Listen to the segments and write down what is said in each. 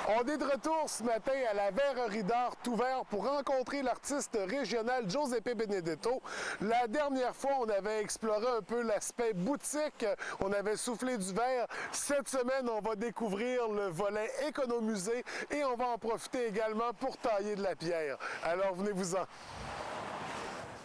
On est de retour ce matin à la Verrerie d'Art tout vert pour rencontrer l'artiste régional Giuseppe Benedetto. La dernière fois, on avait exploré un peu l'aspect boutique, on avait soufflé du verre. Cette semaine, on va découvrir le volet économusée et on va en profiter également pour tailler de la pierre. Alors, venez-vous-en.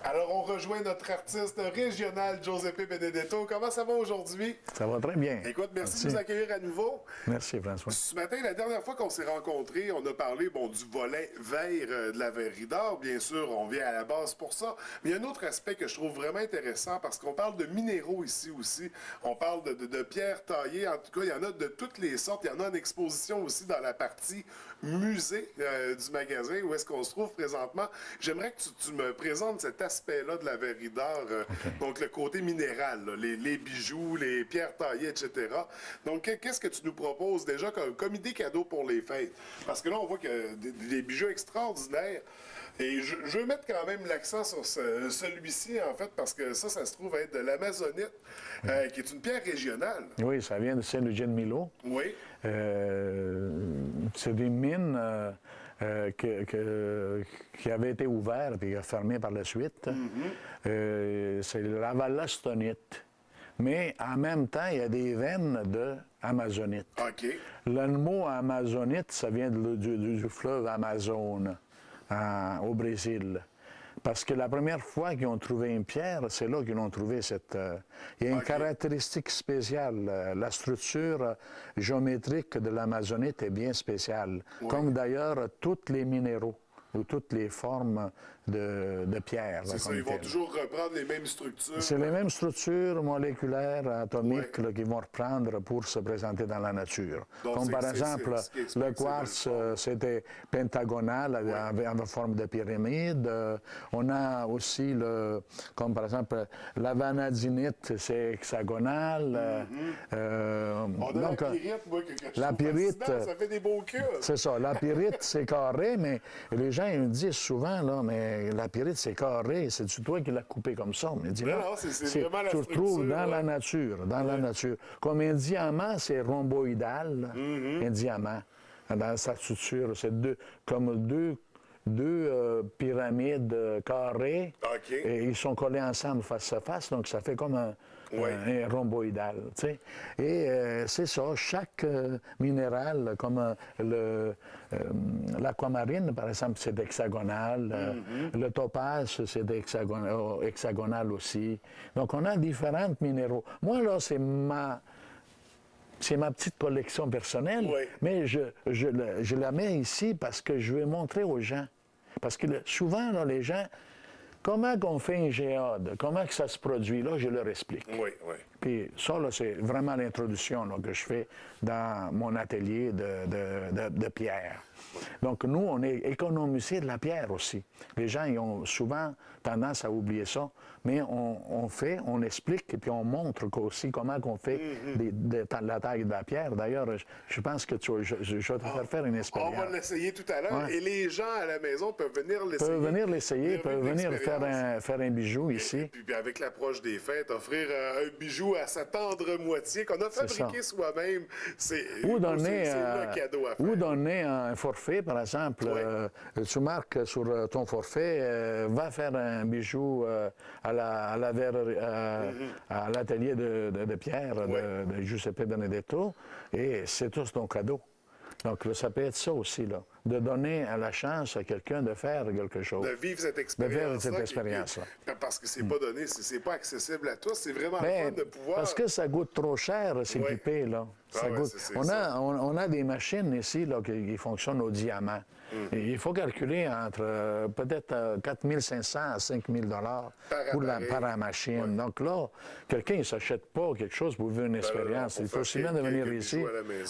Alors, on rejoint notre artiste régional, Giuseppe Benedetto. Comment ça va aujourd'hui? Ça va très bien. Écoute, merci de nous accueillir à nouveau. Merci, François. Ce matin, la dernière fois qu'on s'est rencontrés, on a parlé du volet vert de la Verrerie d'Art. Bien sûr, on vient à la base pour ça. Mais il y a un autre aspect que je trouve vraiment intéressant parce qu'on parle de minéraux ici aussi. On parle de pierres taillées. En tout cas, il y en a de toutes les sortes. Il y en a en exposition aussi dans la partie musée du magasin où est-ce qu'on se trouve présentement. J'aimerais que tu me présentes cet aspect-là de la Verrerie d'Art, donc le côté minéral, là, les bijoux, les pierres taillées, etc. Donc, qu'est-ce que tu nous proposes déjà comme idée cadeau pour les fêtes? Parce que là, on voit que des bijoux extraordinaires. Et je veux mettre quand même l'accent sur celui-ci, en fait, parce que ça se trouve être de l'amazonite, qui est une pierre régionale. Oui, ça vient de Saint-Eugène-Milo. Oui. C'est des mines qui avaient été ouvertes et fermées par la suite. C'est la vallastonite. Mais en même temps, il y a des veines d'amazonite. OK. Le mot amazonite, ça vient du fleuve Amazone au Brésil. Parce que la première fois qu'ils ont trouvé une pierre, c'est là qu'ils ont trouvé cette... il y a une caractéristique spéciale. La structure géométrique de l'amazonite est bien spéciale. Comme d'ailleurs tous les minéraux ou toutes les formes de pierre. C'est ça, ils vont toujours reprendre les mêmes structures. C'est les mêmes structures moléculaires, atomiques, là, qu'ils vont reprendre pour se présenter dans la nature. Donc, comme par exemple, le quartz, c'était pentagonal, en forme de pyramide. On a aussi, comme par exemple, la vanadinite, c'est hexagonal. On a donc, la pyrite, moi, que je la trouve pyrite, fascinant, ça fait des beaux cubes. C'est ça, la pyrite, c'est carré, mais les gens ils me disent souvent, là, mais la pyrite, c'est carré, c'est toi qui l'as coupé comme ça. Mais dis, non, c'est vraiment la structure. Tu retrouves dans la nature, la nature. Comme un diamant, c'est rhomboïdal, un diamant. Dans sa structure, c'est comme deux pyramides carrées, et ils sont collés ensemble face à face, donc ça fait comme un rhomboïdal. Tu sais. Et c'est ça, chaque minéral, comme l'aquamarine, par exemple, c'est hexagonal, le topaz, c'est hexagonal aussi. Donc, on a différents minéraux. Moi, là, c'est ma petite collection personnelle, mais je la mets ici parce que je veux montrer aux gens. Parce que souvent, là, les gens, comment on fait un géode, comment que ça se produit, là, je leur explique. Puis ça, là, c'est vraiment l'introduction que je fais dans mon atelier de pierre. Donc, nous, on est économisé de la pierre aussi. Les gens, ils ont souvent tendance à oublier ça, mais on explique et puis on montre aussi comment on fait la taille de la pierre. D'ailleurs, je pense que je vais te faire une expérience. On va l'essayer tout à l'heure et les gens à la maison peuvent venir l'essayer. Peuvent venir faire un bijou ici. Et puis avec l'approche des fêtes, offrir un bijou à sa tendre moitié qu'on a fabriqué soi-même, c'est le cadeau à faire. Ou donner un forfait, par exemple. Tu marques sur ton forfait, va faire un bijou à l'atelier de pierre de Giuseppe Benedetto, et c'est tout ton cadeau. Donc, ça peut être ça aussi, là, de donner la chance à quelqu'un de faire quelque chose. De vivre cette expérience-là. Parce que c'est pas donné, c'est pas accessible à tous. C'est vraiment fun de pouvoir... Parce que ça coûte trop cher, s'équiper, là. On a des machines ici là, qui fonctionnent au diamant. Et il faut calculer entre peut-être 4 500 à 5 000 par la machine. Donc là, quelqu'un ne s'achète pas quelque chose pour vivre une expérience. Il faut aussi bien de venir ici.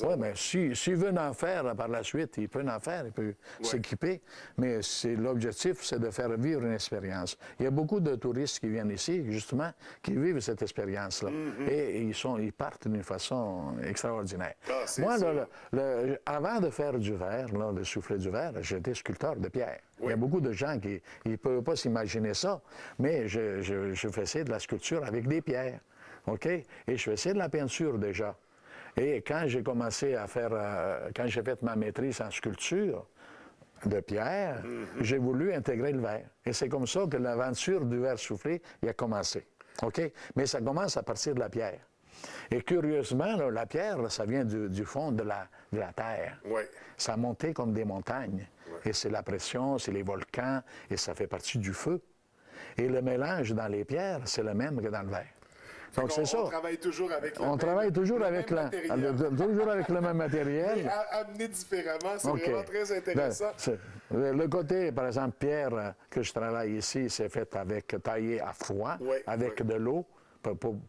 Oui, mais s'il veut en faire par la suite, il peut en faire, il peut s'équiper. Mais l'objectif, c'est de faire vivre une expérience. Il y a beaucoup de touristes qui viennent ici, justement, qui vivent cette expérience-là. Et ils partent d'une façon extraordinaire. Moi, avant de faire du verre, de souffler du verre, j'étais sculpteur de pierre. Il y a beaucoup de gens qui ne peuvent pas s'imaginer ça, mais je faisais de la sculpture avec des pierres. OK? Et je faisais de la peinture déjà. Et quand j'ai commencé à faire, quand j'ai fait ma maîtrise en sculpture de pierre, j'ai voulu intégrer le verre. Et c'est comme ça que l'aventure du verre soufflé a commencé. OK? Mais ça commence à partir de la pierre. Et curieusement, là, la pierre, là, ça vient du fond de la terre. Ouais. Ça a monté comme des montagnes. Ouais. Et c'est la pression, c'est les volcans, et ça fait partie du feu. Et le mélange dans les pierres, c'est le même que dans le verre. Donc, c'est ça. On travaille toujours avec le même matériel. Mais amené différemment, c'est vraiment très intéressant. Le côté, par exemple, pierre que je travaille ici, c'est fait taillé à froid, avec de l'eau.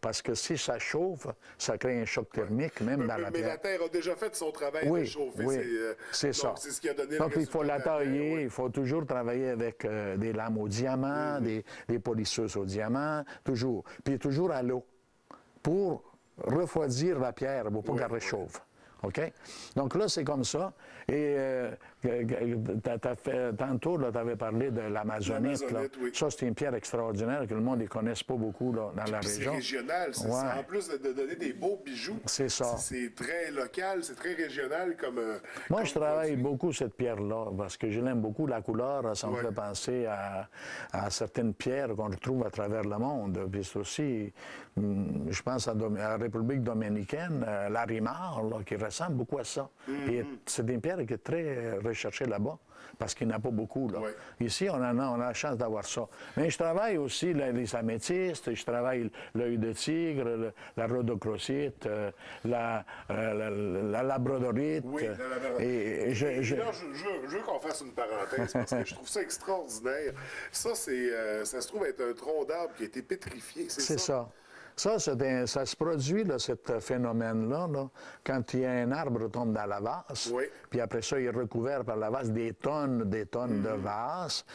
Parce que si ça chauffe, ça crée un choc thermique, même dans la pierre. Mais la terre a déjà fait son travail de chauffer. Oui, c'est ça. C'est ce qui a donné donc, il faut la tailler, il faut toujours travailler avec des lames au diamant, des polisseuses au diamant, toujours. Puis toujours à l'eau, pour refroidir la pierre, pour pas qu'elle réchauffe. OK? Donc là, c'est comme ça. Et tantôt, tu avais parlé de l'amazonite. Oui. Ça, c'est une pierre extraordinaire que le monde ne connaisse pas beaucoup là, dans la région. C'est régional. En plus de donner des beaux bijoux, c'est ça. C'est très local, c'est très régional comme. Moi, je travaille beaucoup cette pierre-là parce que je l'aime beaucoup. La couleur, ça me fait penser à certaines pierres qu'on retrouve à travers le monde. Puis c'est aussi, je pense à la République dominicaine, l'Arimar, qui ressemble beaucoup à ça. Et c'est une pierre qui est très recherchée là-bas, parce qu'il n'y en a pas beaucoup. Là. Ici, on a la chance d'avoir ça. Mais je travaille aussi les améthystes, je travaille l'œil de tigre, la rhodochrosite, la labradorite. Oui, la labradorite. Et je veux qu'on fasse une parenthèse, parce que je trouve ça extraordinaire. Ça, ça se trouve être un tronc d'arbre qui a été pétrifié, c'est ça? Ça, ça se produit, là, ce phénomène-là, là, quand il y a un arbre qui tombe dans la vase, puis après ça, il est recouvert par la vase des tonnes de vase.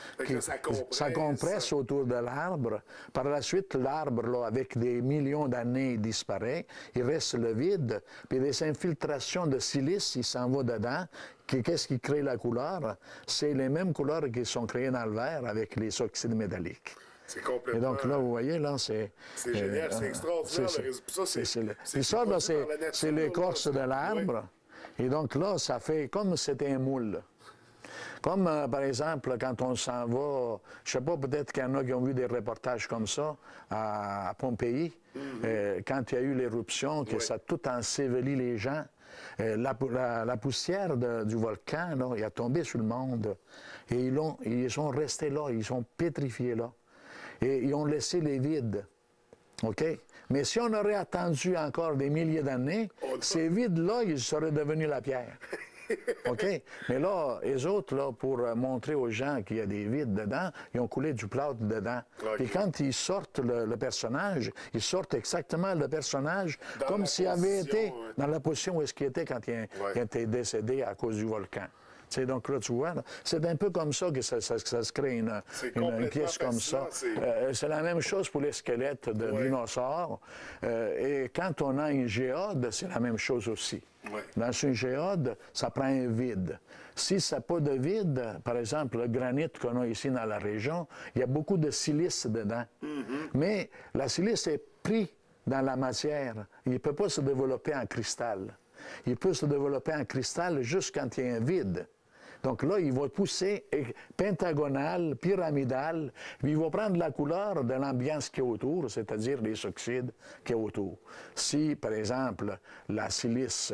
Ça compresse autour de l'arbre. Par la suite, l'arbre, là, avec des millions d'années, il disparaît. Il reste le vide, puis des infiltrations de silice, il s'en va dedans. Qu'est-ce qui crée la couleur? C'est les mêmes couleurs qui sont créées dans le verre avec les oxydes métalliques. C'est complètement... Et donc là, vous voyez, là, c'est... C'est génial, c'est extraordinaire. C'est l'écorce de l'arbre. Et donc là, ça fait comme c'était un moule. Comme, par exemple, quand on s'en va, je sais pas, peut-être qu'il y en a qui ont vu des reportages comme ça à Pompéi, quand il y a eu l'éruption, que ça a tout enseveli les gens. La poussière du volcan, là, il a tombé sur le monde. Et ils sont restés là, ils sont pétrifiés là. Et ils ont laissé les vides. OK? Mais si on aurait attendu encore des milliers d'années, ces vides-là, ils seraient devenus la pierre. OK? Mais là, les autres, là, pour montrer aux gens qu'il y a des vides dedans, ils ont coulé du plâtre dedans. Et quand ils sortent le personnage, ils sortent exactement le personnage comme s'il avait été dans la position où est-ce qu'il était quand il était décédé à cause du volcan. T'sais, donc là, tu vois, c'est un peu comme ça que ça se crée une pièce comme ça. C'est la même chose pour les squelettes de dinosaures. Et quand on a une géode, c'est la même chose aussi. Dans une géode, ça prend un vide. Si ça n'a pas de vide, par exemple, le granit qu'on a ici dans la région, il y a beaucoup de silice dedans. Mais la silice est prise dans la matière. Il ne peut pas se développer en cristal. Il peut se développer en cristal juste quand il y a un vide. Donc là, il va pousser pentagonal, pyramidal, puis il va prendre la couleur de l'ambiance qui est autour, c'est-à-dire les oxydes qui est autour. Si, par exemple, la silice,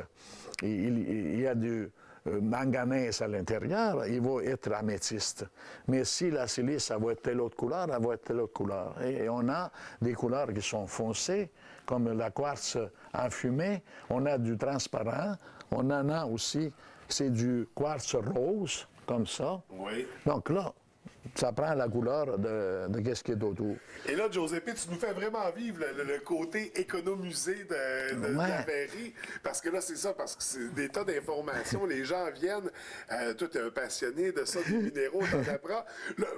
il y a du manganèse à l'intérieur, il va être améthyste. Mais si la silice, ça va être telle autre couleur, elle va être telle autre couleur. Et on a des couleurs qui sont foncées, comme la quartz enfumée, on a du transparent, on en a aussi, c'est du quartz rose, comme ça. Donc là, ça prend la couleur de ce qui est autour. Et là, Giuseppe, tu nous fais vraiment vivre le côté économusée de la verrerie. Parce que là, c'est ça, parce que c'est des tas d'informations. Les gens viennent. Toi, tu es un passionné de ça, des minéraux, t'en apprends.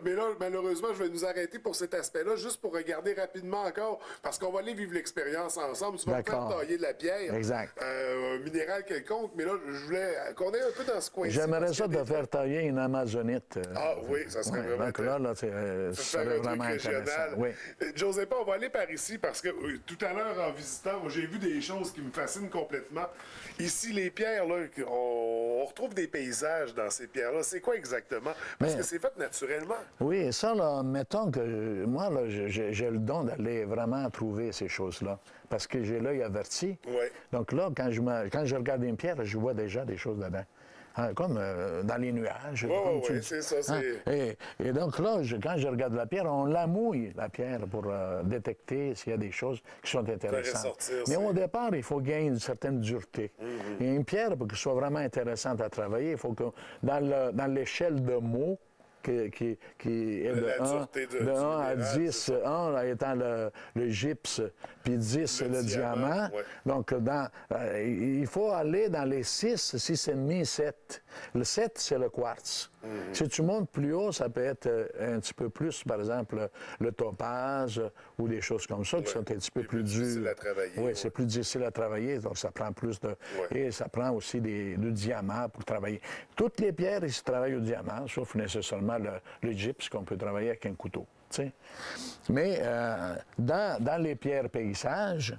Mais là, malheureusement, je vais nous arrêter pour cet aspect-là, juste pour regarder rapidement encore, parce qu'on va aller vivre l'expérience ensemble. Tu vas me faire tailler de la pierre. Exact. Un minéral quelconque. Mais là, je voulais qu'on ait un peu dans ce coin-ci. J'aimerais ça te faire tailler une amazonite. Ah oui, ça serait vraiment Donc là, ça faire serait un truc vraiment intéressant. régional. Oui. Giuseppe, on va aller par ici parce que tout à l'heure, en visitant, moi, j'ai vu des choses qui me fascinent complètement. Ici, les pierres, là, on retrouve des paysages dans ces pierres-là. C'est quoi exactement? Parce que c'est fait naturellement. Oui, ça, là, mettons que moi, là, j'ai le don d'aller vraiment trouver ces choses-là. Parce que j'ai l'œil averti. Oui. Donc là, quand je regarde une pierre, je vois déjà des choses dedans. Hein, comme dans les nuages. Oui, c'est ça. Et donc là, quand je regarde la pierre, on la mouille, la pierre, pour détecter s'il y a des choses qui sont intéressantes. Ressortir, Mais au départ, il faut gagner une certaine dureté. Et une pierre, pour qu'elle soit vraiment intéressante à travailler, il faut que dans l'échelle de mots, qui est de 1 à 10, 1 étant le gypse, puis 10 le diamant. Ouais. Donc, il faut aller dans les 6, 6,5, 7. Le 7, c'est le quartz. Si tu montes plus haut, ça peut être un petit peu plus, par exemple, le topaz ou des choses comme ça qui sont un petit peu plus dures. Difficile à travailler. Oui, c'est plus difficile à travailler, donc ça prend plus de... Et ça prend aussi du diamant pour travailler. Toutes les pierres, ils se travaillent au diamant, sauf nécessairement le gypse qu'on peut travailler avec un couteau. T'sais. Mais dans les pierres paysages,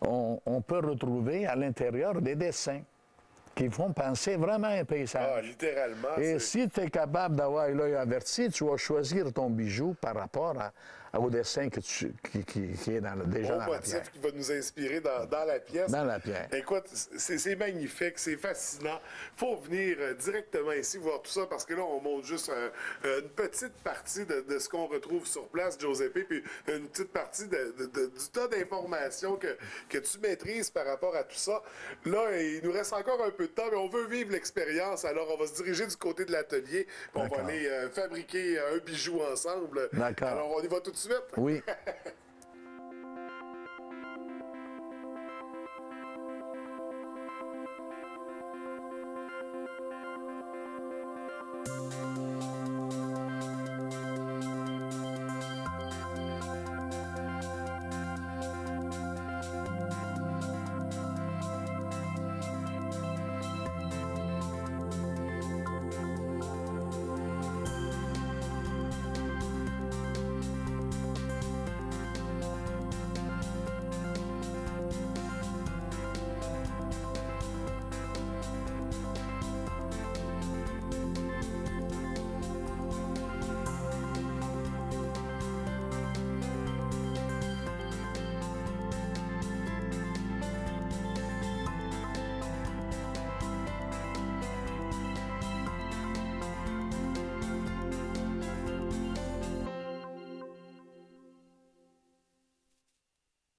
on peut retrouver à l'intérieur des dessins qui font penser vraiment à un paysage. Ah, littéralement. Et si tu es capable d'avoir l'œil averti, tu vas choisir ton bijou par rapport au dessin qui est déjà dans la pierre. Qui va nous inspirer dans la pièce. Dans la pierre. Écoute, c'est magnifique, c'est fascinant. Il faut venir directement ici voir tout ça parce que là, on montre juste une petite partie de ce qu'on retrouve sur place, Giuseppe, puis une petite partie du tas d'informations que tu maîtrises par rapport à tout ça. Là, il nous reste encore un peu de temps, mais on veut vivre l'expérience. Alors, on va se diriger du côté de l'atelier. On va aller fabriquer un bijou ensemble. D'accord. Alors, on y va tout de suite? Oui.